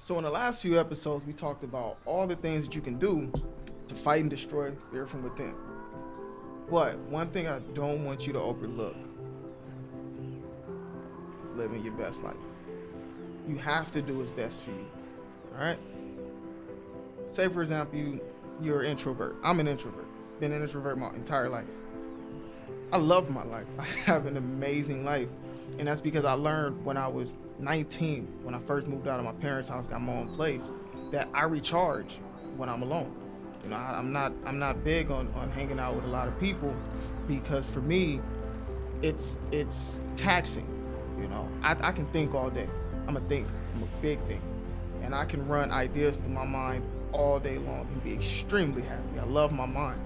So in the last few episodes, we talked about all the things that you can do to fight and destroy fear from within. But one thing I don't want you to overlook is living your best life. You have to do what's best for you. All right? Say, for example, you're an introvert. I'm an introvert. Been an introvert my entire life. I love my life. I have an amazing life. And that's because I learned when I was 19, when I first moved out of my parents' house, got my own place, that I recharge when I'm alone. You know, I'm not big on hanging out with a lot of people, because for me, it's taxing. You know, I can think all day. I'm a thinker. I'm a big thinker, and I can run ideas through my mind all day long and be extremely happy. I love my mind.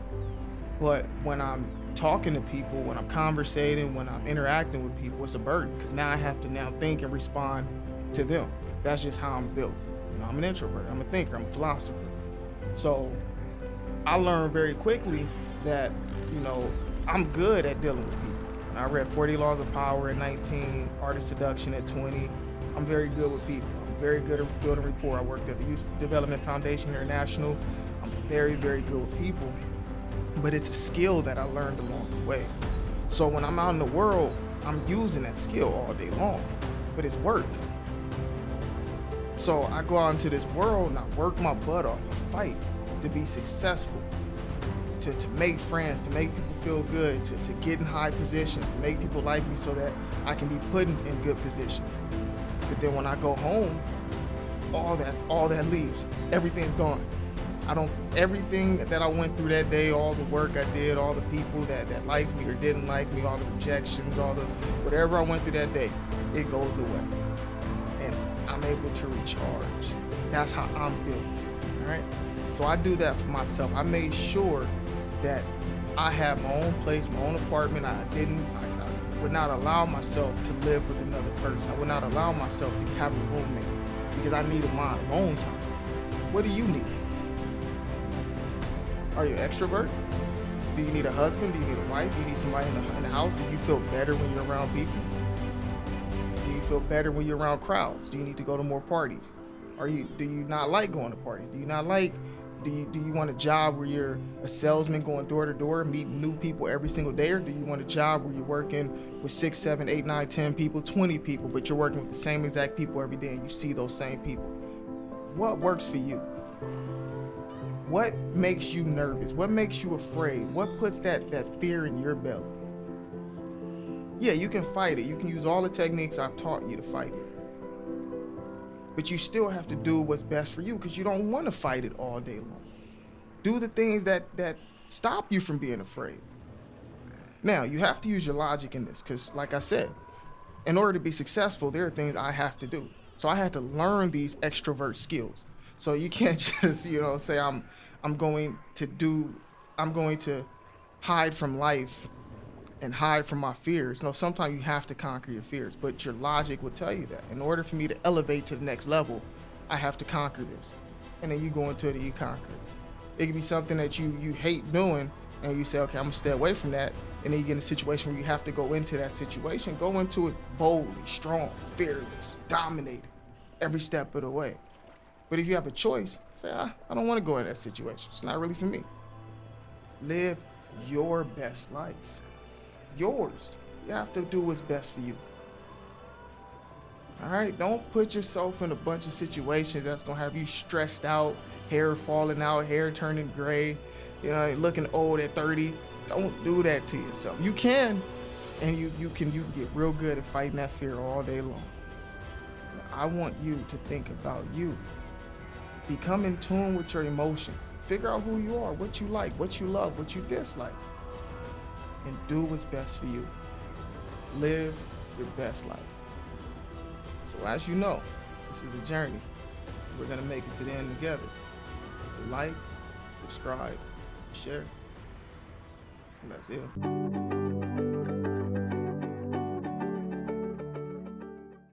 But when I'm talking to people, when I'm conversating, when I'm interacting with people, it's a burden, because now I have to now think and respond to them. That's just how I'm built. You know, I'm an introvert. I'm a thinker. I'm a philosopher. So I learned very quickly that, you know, I'm good at dealing with people. And I read 40 Laws of Power at 19, Art of Seduction at 20. I'm very good with people. I'm very good at building rapport. I worked at the Youth Development Foundation International. I'm very, very good with people. But it's a skill that I learned along the way. So when I'm out in the world, I'm using that skill all day long, but it's work. So I go out into this world and I work my butt off, I fight to be successful, to make friends, to make people feel good, to get in high positions, to make people like me so that I can be put in good positions. But then when I go home, all that leaves. Everything's gone. Everything that I went through that day, all the work I did, all the people that liked me or didn't like me, all the rejections, whatever I went through that day, it goes away. And I'm able to recharge. That's how I'm built, all right? So I do that for myself. I made sure that I have my own place, my own apartment. I would not allow myself to live with another person. I would not allow myself to have a roommate, because I needed my alone time. What do you need? Are you an extrovert? Do you need a husband? Do you need a wife? Do you need somebody in the house? Do you feel better when you're around people? Do you feel better when you're around crowds? Do you need to go to more parties? Do you not like going to parties? Do you want a job where you're a salesman going door to door, meeting new people every single day? Or do you want a job where you're working with 6, 7, 8, 9, 10 people, 20 people, but you're working with the same exact people every day and you see those same people? What works for you? What makes you nervous? What makes you afraid? What puts that fear in your belly? Yeah, you can fight it. You can use all the techniques I've taught you to fight it. But you still have to do what's best for you, because you don't want to fight it all day long. Do the things that stop you from being afraid. Now, you have to use your logic in this, because like I said, in order to be successful, there are things I have to do. So I had to learn these extrovert skills. So you can't just, say I'm going to hide from life and hide from my fears. No, sometimes you have to conquer your fears, but your logic will tell you that in order for me to elevate to the next level, I have to conquer this. And then you go into it and you conquer it. It could be something that you hate doing, and you say, okay, I'm gonna stay away from that. And then you get in a situation where you have to go into that situation. Go into it boldly, strong, fearless, dominated every step of the way. But if you have a choice, say, I don't want to go in that situation. It's not really for me. Live your best life. Yours. You have to do what's best for you. All right? Don't put yourself in a bunch of situations that's going to have you stressed out, hair falling out, hair turning gray, looking old at 30. Don't do that to yourself. You can, and you can get real good at fighting that fear all day long. I want you to think about you. Become in tune with your emotions. Figure out who you are, what you like, what you love, what you dislike. And do what's best for you. Live your best life. So as you know, this is a journey. We're gonna make it to the end together. So like, subscribe, share, and that's it.